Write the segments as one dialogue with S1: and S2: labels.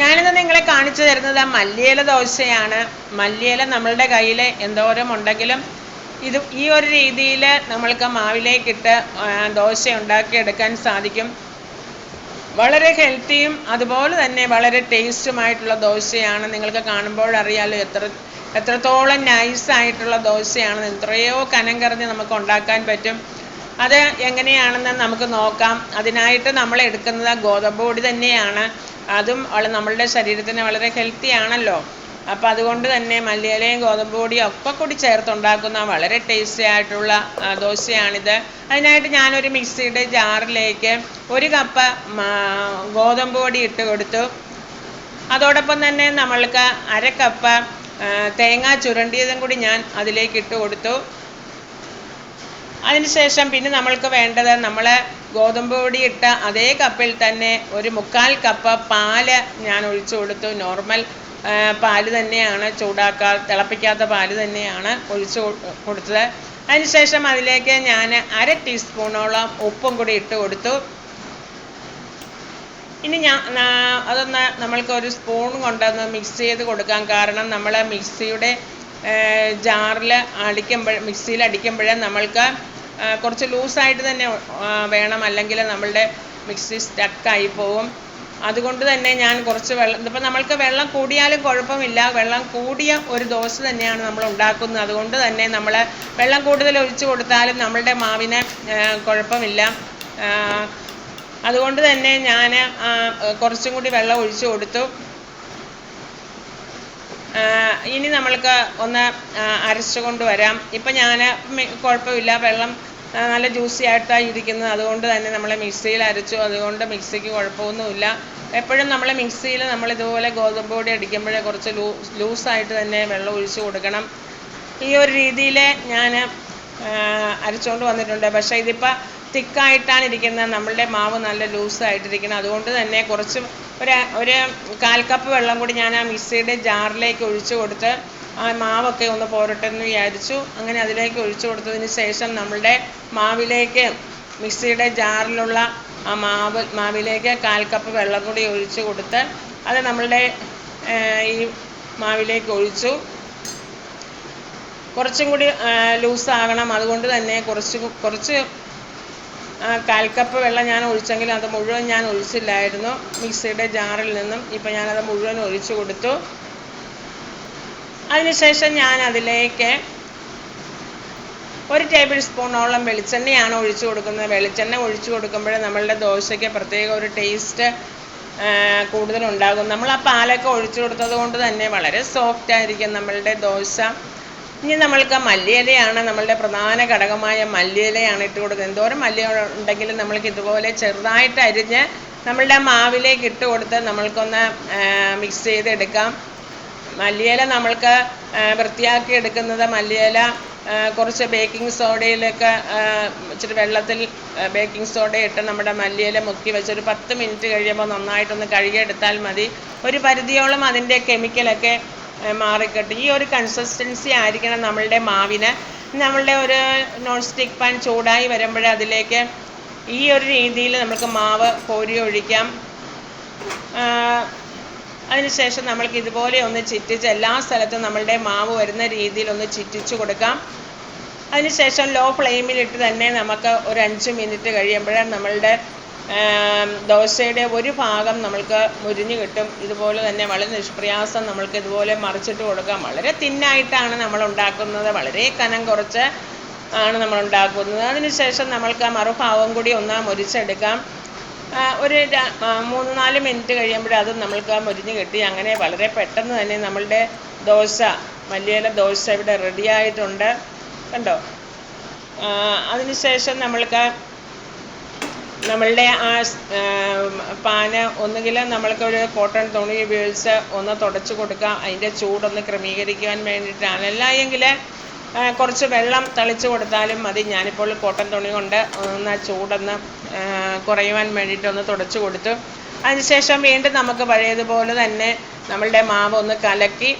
S1: ഞാനിന്ന് നിങ്ങളെ കാണിച്ചു തരുന്നത് മല്ലിയില ദോശയാണ്. മല്ലിയില നമ്മളുടെ കയ്യിൽ എന്തോരം ഉണ്ടെങ്കിലും ഈ ഒരു രീതിയിൽ നമ്മൾക്ക് മാവിലേക്കിട്ട് ദോശ ഉണ്ടാക്കിയെടുക്കാൻ സാധിക്കും. വളരെ ഹെൽത്തിയും അതുപോലെ തന്നെ വളരെ ടേസ്റ്റുമായിട്ടുള്ള ദോശയാണ്. നിങ്ങൾക്ക് കാണുമ്പോൾ അറിയാലോ എത്രത്തോളം നൈസായിട്ടുള്ള ദോശയാണ്. എത്രയോ കനം കറിഞ്ഞ് നമുക്ക് ഉണ്ടാക്കാൻ പറ്റും. അത് എങ്ങനെയാണെന്ന് നമുക്ക് നോക്കാം. അതിനായിട്ട് നമ്മൾ എടുക്കുന്നത് ഗോതമ്പ് പൊടി തന്നെയാണ്. അതും നമ്മളുടെ ശരീരത്തിന് വളരെ ഹെൽത്തി ആണല്ലോ. അപ്പോൾ അതുകൊണ്ട് തന്നെ മല്ലിയിലയും ഗോതമ്പ് പൊടിയും ഒക്കെ കൂടി ചേർത്തുണ്ടാക്കുന്ന വളരെ ടേസ്റ്റി ആയിട്ടുള്ള ദോശയാണിത്. അതിനായിട്ട് ഞാനൊരു മിക്സിയുടെ ജാറിലേക്ക് 1 കപ്പ് ഗോതമ്പ് പൊടി ഇട്ട് കൊടുത്തു. അതോടൊപ്പം തന്നെ നമ്മൾക്ക് 1/2 കപ്പ് തേങ്ങ ചുരണ്ടിയതും കൂടി ഞാൻ അതിലേക്ക് ഇട്ട് കൊടുത്തു. അതിനുശേഷം പിന്നെ നമ്മൾക്ക് വേണ്ടത് നമ്മൾ ഗോതമ്പ് പൊടി ഇട്ട അതേ കപ്പിൽ തന്നെ 1/4 കപ്പ് പാല് ഞാൻ ഒഴിച്ചു കൊടുത്തു. നോർമൽ പാല് തന്നെയാണ്, തിളപ്പിക്കാത്ത പാല് തന്നെയാണ് ഒഴിച്ചു കൊടുത്തത്. അതിനുശേഷം അതിലേക്ക് ഞാൻ 1/2 ടീസ്പൂണോളം ഉപ്പും കൂടി ഇട്ട് കൊടുത്തു. ഇനി അതൊന്ന് നമ്മൾക്ക് ഒരു സ്പൂൺ കൊണ്ടൊന്ന് മിക്സ് ചെയ്ത് കൊടുക്കാം. കാരണം നമ്മൾ മിക്സിയുടെ മിക്സിയിൽ അടിക്കുമ്പോൾ നമ്മൾക്ക് കുറച്ച് ലൂസായിട്ട് തന്നെ വേണം, അല്ലെങ്കിൽ നമ്മളുടെ മിക്സി സ്റ്റക്കായി പോവും. അതുകൊണ്ട് തന്നെ ഞാൻ കുറച്ച് വെള്ളം, ഇതിപ്പോൾ നമ്മൾക്ക് വെള്ളം കൂടിയാലും കുഴപ്പമില്ല. വെള്ളം കൂടിയ ഒരു ദോശ തന്നെയാണ് നമ്മൾ ഉണ്ടാക്കുന്നത്. അതുകൊണ്ട് തന്നെ നമ്മൾ വെള്ളം കൂടുതൽ ഒഴിച്ചു കൊടുത്താലും നമ്മളുടെ മാവിന് കുഴപ്പമില്ല. അതുകൊണ്ട് തന്നെ ഞാൻ കുറച്ചും കൂടി വെള്ളം ഒഴിച്ചു കൊടുത്തു. ഇനി നമ്മൾക്ക് ഒന്ന് അരച്ചു കൊണ്ടുവരാം. ഇപ്പം ഞാൻ കുഴപ്പമില്ല, വെള്ളം നല്ല ജ്യൂസി ആയിട്ടാണ് ഇരിക്കുന്നത്. അതുകൊണ്ട് തന്നെ നമ്മൾ മിക്സിയിൽ അരച്ചു. അതുകൊണ്ട് മിക്സിക്ക് കുഴപ്പമൊന്നുമില്ല. എപ്പോഴും നമ്മൾ മിക്സിയിൽ ഇതുപോലെ ഗോതമ്പ് പൊടി അടിക്കുമ്പോൾ കുറച്ച് ലൂസായിട്ട് തന്നെ വെള്ളം ഒഴിച്ചു കൊടുക്കണം. ഈ ഒരു രീതിയിൽ ഞാൻ അരച്ചുകൊണ്ട് വന്നിട്ടുണ്ട്. പക്ഷേ ഇതിപ്പോൾ തിക്കായിട്ടാണ് ഇരിക്കുന്നത്. നമ്മളുടെ മാവ് നല്ല ലൂസായിട്ടിരിക്കണം. അതുകൊണ്ട് തന്നെ കുറച്ച് ഒരു 1/4 കപ്പ് വെള്ളം കൂടി ഞാൻ ആ മിക്സിയുടെ ജാറിലേക്ക് ഒഴിച്ചു കൊടുത്ത് ആ മാവൊക്കെ ഒന്ന് പോരട്ടെന്ന് വിചാരിച്ചു. അങ്ങനെ അതിലേക്ക് ഒഴിച്ചു കൊടുത്തതിന് ശേഷം നമ്മളുടെ മാവിലേക്ക്, മിക്സിയുടെ ജാറിലുള്ള ആ മാവിലേക്ക് 1/4 കപ്പ് വെള്ളം കൂടി ഒഴിച്ചു കൊടുത്ത് അത് നമ്മളുടെ ഈ മാവിലേക്ക് ഒഴിച്ചു. കുറച്ചും കൂടി ലൂസാകണം. അതുകൊണ്ട് തന്നെ കുറച്ച് 1/4 കപ്പ് വെള്ളം ഞാൻ ഒഴിച്ചെങ്കിലും അത് മുഴുവൻ ഞാൻ ഒഴിച്ചില്ലായിരുന്നു മിക്സിയുടെ ജാറിൽ നിന്നും. ഇപ്പം ഞാനത് മുഴുവൻ ഒഴിച്ചു കൊടുത്തു. അതിനുശേഷം ഞാൻ അതിലേക്ക് 1 ടേബിൾ സ്പൂണോളം വെളിച്ചെണ്ണയാണ് ഒഴിച്ചു കൊടുക്കുന്നത്. വെളിച്ചെണ്ണ ഒഴിച്ചു കൊടുക്കുമ്പോൾ നമ്മളുടെ ദോശയ്ക്ക് പ്രത്യേക ഒരു ടേസ്റ്റ് കൂടുതലുണ്ടാകും. നമ്മൾ ആ പാലൊക്കെ ഒഴിച്ചു കൊടുത്തത് കൊണ്ട് തന്നെ വളരെ സോഫ്റ്റ് ആയിരിക്കും നമ്മളുടെ ദോശ. ഇനി നമ്മൾക്ക് മല്ലിയിലയാണ് നമ്മളുടെ പ്രധാന ഘടകമായ മല്ലിയിലയാണ് ഇട്ട് കൊടുക്കുന്നത്. എന്തോരം മല്ലിയില ഉണ്ടെങ്കിലും നമ്മൾക്ക് ഇതുപോലെ ചെറുതായിട്ട് അരിഞ്ഞ് നമ്മളുടെ മാവിലേക്ക് ഇട്ട് കൊടുത്ത് നമ്മൾക്കൊന്ന് മിക്സ് ചെയ്തെടുക്കാം. മല്ലിയില നമ്മൾക്ക് വൃത്തിയാക്കി എടുക്കുന്നത്, മല്ലിയില കുറച്ച് ബേക്കിംഗ് സോഡയിലൊക്കെ ഇച്ചിരി വെള്ളത്തിൽ ബേക്കിംഗ് സോഡ ഇട്ട് നമ്മുടെ മല്ലിയില മുക്കി വെച്ചൊരു 10 മിനിറ്റ് കഴിയുമ്പോൾ നന്നായിട്ടൊന്ന് കഴുകിയെടുത്താൽ മതി. ഒരു പരിധിയോളം അതിൻ്റെ കെമിക്കലൊക്കെ മാറിക്കിട്ടും. ഈ ഒരു കൺസിസ്റ്റൻസി ആയിരിക്കണം നമ്മളുടെ മാവിന്. നമ്മളുടെ ഒരു നോൺ സ്റ്റിക്ക് പാൻ ചൂടായി വരുമ്പോൾ അതിലേക്ക് ഈ ഒരു രീതിയിൽ നമുക്ക് മാവ് കോരി ഒഴിക്കാം. അതിനുശേഷം നമ്മൾക്ക് ഇതുപോലെ ഒന്ന് ചിറ്റിച്ച് എല്ലാ സ്ഥലത്തും നമ്മളുടെ മാവ് വരുന്ന രീതിയിൽ ഒന്ന് ചിറ്റിച്ച് കൊടുക്കാം. അതിനുശേഷം ലോ ഫ്ലെയിമിലിട്ട് തന്നെ നമുക്ക് ഒരു 5 മിനിറ്റ് കഴിയുമ്പോൾ നമ്മളുടെ ദോശയുടെ ഒരു ഭാഗം നമ്മൾക്ക് മുരിഞ്ഞ് കിട്ടും. ഇതുപോലെ തന്നെ വളരെ നിഷ്പ്രയാസം നമ്മൾക്ക് ഇതുപോലെ മറിച്ചിട്ട് കൊടുക്കാം. വളരെ തിന്നായിട്ടാണ് നമ്മൾ ഉണ്ടാക്കുന്നത്, വളരെ കനം കുറച്ച് ആണ് നമ്മൾ ഉണ്ടാക്കുന്നത്. അതിനുശേഷം നമ്മൾക്ക് മറുഭാഗം കൂടി ഒന്ന് മുരിച്ചെടുക്കാം. ഒരു 3-4 മിനിറ്റ് കഴിയുമ്പോൾ അത് നമ്മൾക്ക് മുരിഞ്ഞ് കിട്ടി. അങ്ങനെ വളരെ പെട്ടെന്ന് തന്നെ നമ്മളുടെ ദോശ, മല്ലിയില ദോശ ഇവിടെ റെഡിയായിട്ടുണ്ട്. കണ്ടോ? അതിനുശേഷം നമ്മളുടെ ആ പാന് ഒന്നുകിൽ നമ്മൾക്കൊരു കോട്ടൺ തുണി ഉപയോഗിച്ച് ഒന്ന് തുടച്ച് കൊടുക്കാം. അതിൻ്റെ ചൂടൊന്ന് ക്രമീകരിക്കുവാൻ വേണ്ടിയിട്ടാണ്. അല്ലെങ്കിൽ കുറച്ച് വെള്ളം തളിച്ച് കൊടുത്താലും മതി. ഞാനിപ്പോൾ കോട്ടൺ തുണി കൊണ്ട് ഒന്ന് ചൂടൊന്ന് കുറയുവാൻ വേണ്ടിയിട്ടൊന്ന് തുടച്ച് കൊടുത്തു. അതിനുശേഷം വീണ്ടും നമുക്ക് പഴയതുപോലെ തന്നെ നമ്മളുടെ മാവ് ഒന്ന് കലക്കി,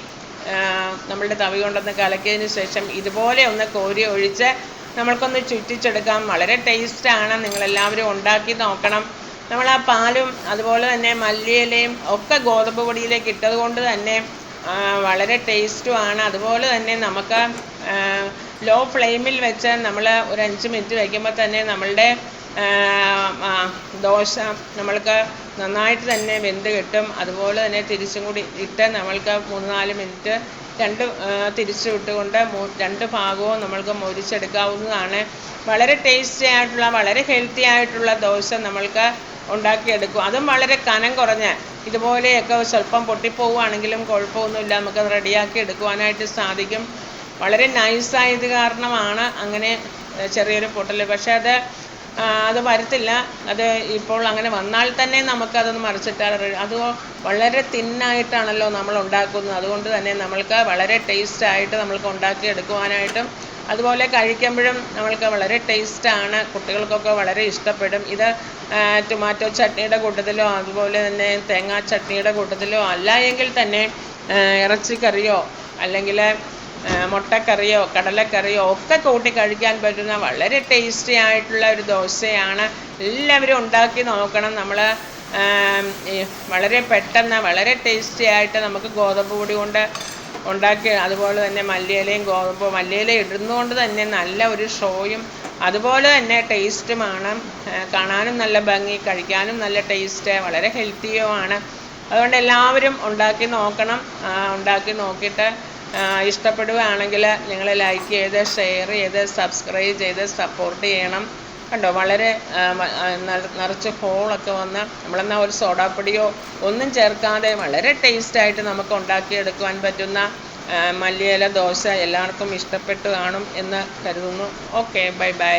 S1: നമ്മളുടെ തവി കൊണ്ടൊന്ന് കലക്കിയതിന് ശേഷം ഇതുപോലെ ഒന്ന് കോരി ഒഴിച്ച് നമ്മൾക്കൊന്ന് ചുറ്റിച്ചെടുക്കാം. വളരെ ടേസ്റ്റാണ്. നിങ്ങളെല്ലാവരും ഉണ്ടാക്കി നോക്കണം. നമ്മൾ ആ പാലും അതുപോലെ തന്നെ മല്ലിയിലയും ഒക്കെ ഗോതമ്പ് പൊടിയിലേക്ക് ഇട്ടത് കൊണ്ട് തന്നെ വളരെ ടേസ്റ്റുമാണ്. അതുപോലെ തന്നെ നമുക്ക് ലോ ഫ്ലെയിമിൽ വെച്ച് നമ്മൾ ഒരു 5 മിനിറ്റ് വയ്ക്കുമ്പോൾ തന്നെ നമ്മളുടെ ദോശ നമ്മൾക്ക് നന്നായിട്ട് തന്നെ വെന്ത് കിട്ടും. അതുപോലെ തന്നെ തിരിച്ചും കൂടി ഇട്ട് നമ്മൾക്ക് 3-4 മിനിറ്റ് തിരിച്ചു വിട്ടുകൊണ്ട് 2 ഭാഗവും നമ്മൾക്ക് മൊരിച്ചെടുക്കാവുന്നതാണ്. വളരെ ടേസ്റ്റി ആയിട്ടുള്ള വളരെ ഹെൽത്തി ആയിട്ടുള്ള ദോശ നമ്മൾക്ക് ഉണ്ടാക്കിയെടുക്കും. അതും വളരെ കനം കുറഞ്ഞ് ഇതുപോലെയൊക്കെ സ്വല്പം പൊട്ടിപ്പോവുകയാണെങ്കിലും കുഴപ്പമൊന്നുമില്ല, നമുക്ക് റെഡിയാക്കി എടുക്കുവാനായിട്ട് സാധിക്കും. വളരെ നൈസായത് കാരണമാണ് അങ്ങനെ ചെറിയൊരു പൊട്ടൽ. പക്ഷേ അത് വരത്തില്ല. അത് ഇപ്പോൾ അങ്ങനെ വന്നാൽ തന്നെ നമുക്കതൊന്ന് മറിച്ചിട്ടാൽ അത് വളരെ തിന്നായിട്ടാണല്ലോ നമ്മൾ ഉണ്ടാക്കുന്നത്. അതുകൊണ്ട് തന്നെ നമ്മൾക്ക് വളരെ ടേസ്റ്റായിട്ട് നമ്മൾക്ക് ഉണ്ടാക്കി എടുക്കുവാനായിട്ടും അതുപോലെ കഴിക്കുമ്പോഴും നമ്മൾക്ക് വളരെ ടേസ്റ്റാണ്. കുട്ടികൾക്കൊക്കെ വളരെ ഇഷ്ടപ്പെടും. ഇത് ടൊമാറ്റോ ചട്നിയുടെ കൂട്ടത്തിലോ അതുപോലെ തന്നെ തേങ്ങാ ചട്നിയുടെ കൂട്ടത്തിലോ അല്ല എങ്കിൽ തന്നെ ഇറച്ചിക്കറിയോ അല്ലെങ്കിൽ മുട്ടക്കറിയോ കടലക്കറിയോ ഒക്കെ കൂട്ടി കഴിക്കാൻ പറ്റുന്ന വളരെ ടേസ്റ്റി ആയിട്ടുള്ള ഒരു ദോശയാണ്. എല്ലാവരും ഉണ്ടാക്കി നോക്കണം. നമ്മൾ വളരെ പെട്ടെന്ന് വളരെ ടേസ്റ്റി ആയിട്ട് നമുക്ക് ഗോതമ്പ് പൊടി കൊണ്ട് ഉണ്ടാക്കി, അതുപോലെ തന്നെ മല്ലിയില ഇടുന്നതുകൊണ്ട് തന്നെ നല്ല ഒരു ഷോയും അതുപോലെ തന്നെ ടേസ്റ്റുമാണ്. കാണാനും നല്ല ഭംഗി, കഴിക്കാനും നല്ല ടേസ്റ്റ്, വളരെ ഹെൽത്തിയുമാണ്. അതുകൊണ്ട് എല്ലാവരും ഉണ്ടാക്കി നോക്കണം. ഉണ്ടാക്കി നോക്കിയിട്ട് ഇഷ്ടപ്പെടുകയാണെങ്കിൽ നിങ്ങൾ ലൈക്ക് ചെയ്ത് ഷെയർ ചെയ്ത് സബ്സ്ക്രൈബ് ചെയ്ത് സപ്പോർട്ട് ചെയ്യണം. കണ്ടോ, വളരെ നിറച്ച് ഹോളൊക്കെ വന്ന് നമ്മളെന്നാൽ ഒരു സോഡാപ്പൊടിയോ ഒന്നും ചേർക്കാതെ വളരെ ടേസ്റ്റായിട്ട് നമുക്ക് ഉണ്ടാക്കിയെടുക്കുവാൻ പറ്റുന്ന മല്ലിയില ദോശ എല്ലാവർക്കും ഇഷ്ടപ്പെട്ടു കാണും എന്ന് കരുതുന്നു. Okay, bye bye.